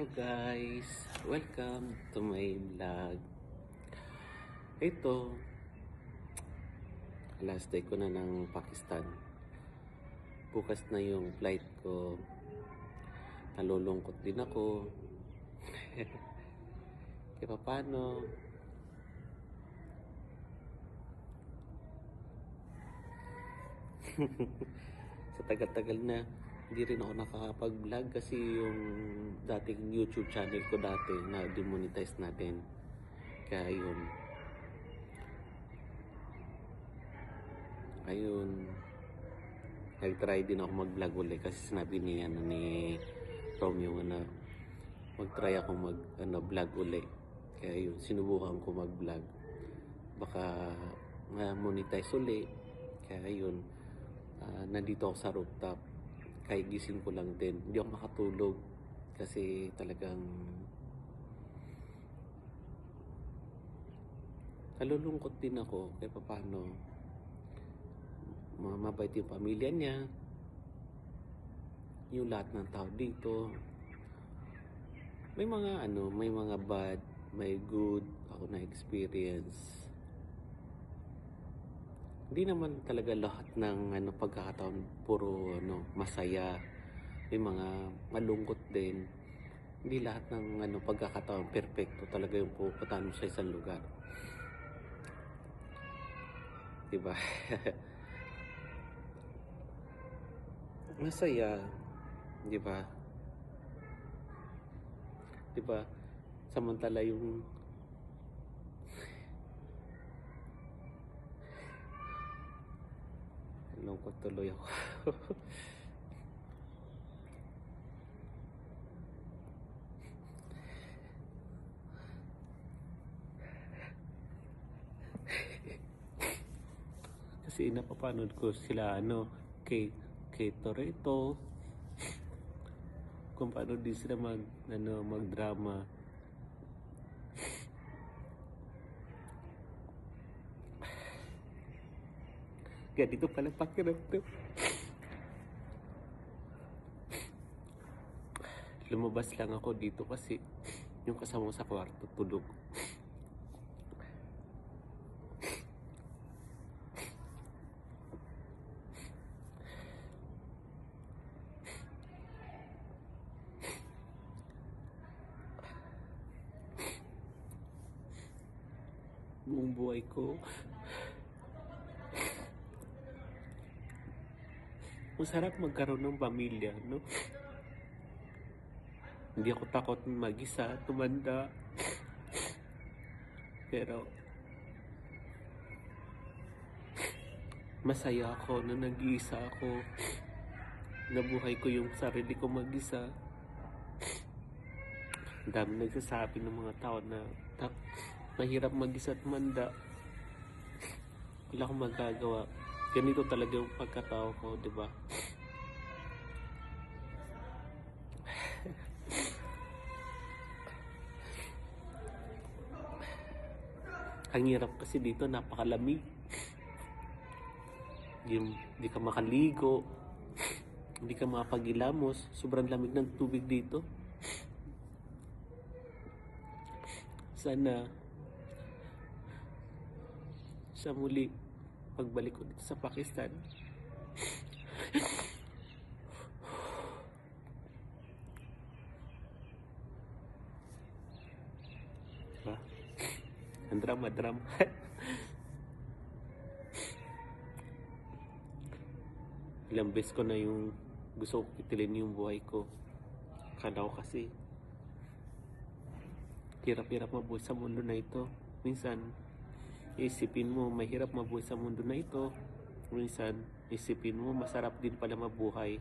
Hello guys! Welcome to my vlog. Ito, last day ko na ng Pakistan. Bukas na yung flight ko. Nalulungkot din ako. Kaya paano? Sa tagal-tagal na hindi rin ako nakakapag-vlog kasi yung dating YouTube channel ko dati na demonetize natin. Kaya ayun, nag-try din ako mag-vlog ulit kasi sinabi ni Romeo na mag-try ako vlog ulit. Kaya yun, sinubukan ko mag-vlog. Baka monetize ulit. Kaya yun, nandito ako sa rooftop. Kahit gising ko lang din, hindi ako makatulog kasi talagang nalulungkot din ako kaya paano mabait yung pamilya niya, yung lahat ng tao dito. May mga bad, may good ako na experience. Hindi naman talaga lahat ng pagkakataon puro masaya. May mga malungkot din. Hindi lahat ng pagkakataon perfecto talaga yung pupuntahan mo sa isang lugar. Diba? Masaya, diba? Diba? Samantala yung lungkot tuloy ako. Kasi napapanood ko sila kay Toretto kung paano din sila magdrama. Ganito pala pakiramdam. Lumabas lang ako dito kasi yung kasama ko sa kwarto tulog. Buong buhay ko masarap magkaroon ng pamilya, no? Hindi ako takot mag-isa, tumanda. Pero masaya ako na nag-iisa ako. Nabuhay ko yung sarili ko mag-isa. Ang dami nagsasabi ng mga tao na mahirap mag-isa at tumanda. Wala akong magagawa. Ganito talaga yung pagkatao ko, di ba? Ang hirap kasi dito, napakalamig. Hindi ka makaligo, hindi ka makapagilamos. Sobrang lamig ng tubig dito. Sana sa muli pagbalik ko dito sa Pakistan, diba? Ang drama ilang beses ko na yung gusto ko kitilin yung buhay ko. Akala ko kasi hirap-hirap mabuhay sa mundo na ito. Minsan isipin mo mahirap mabuhay sa mundo na ito. Minsan isipin mo masarap din pala mabuhay.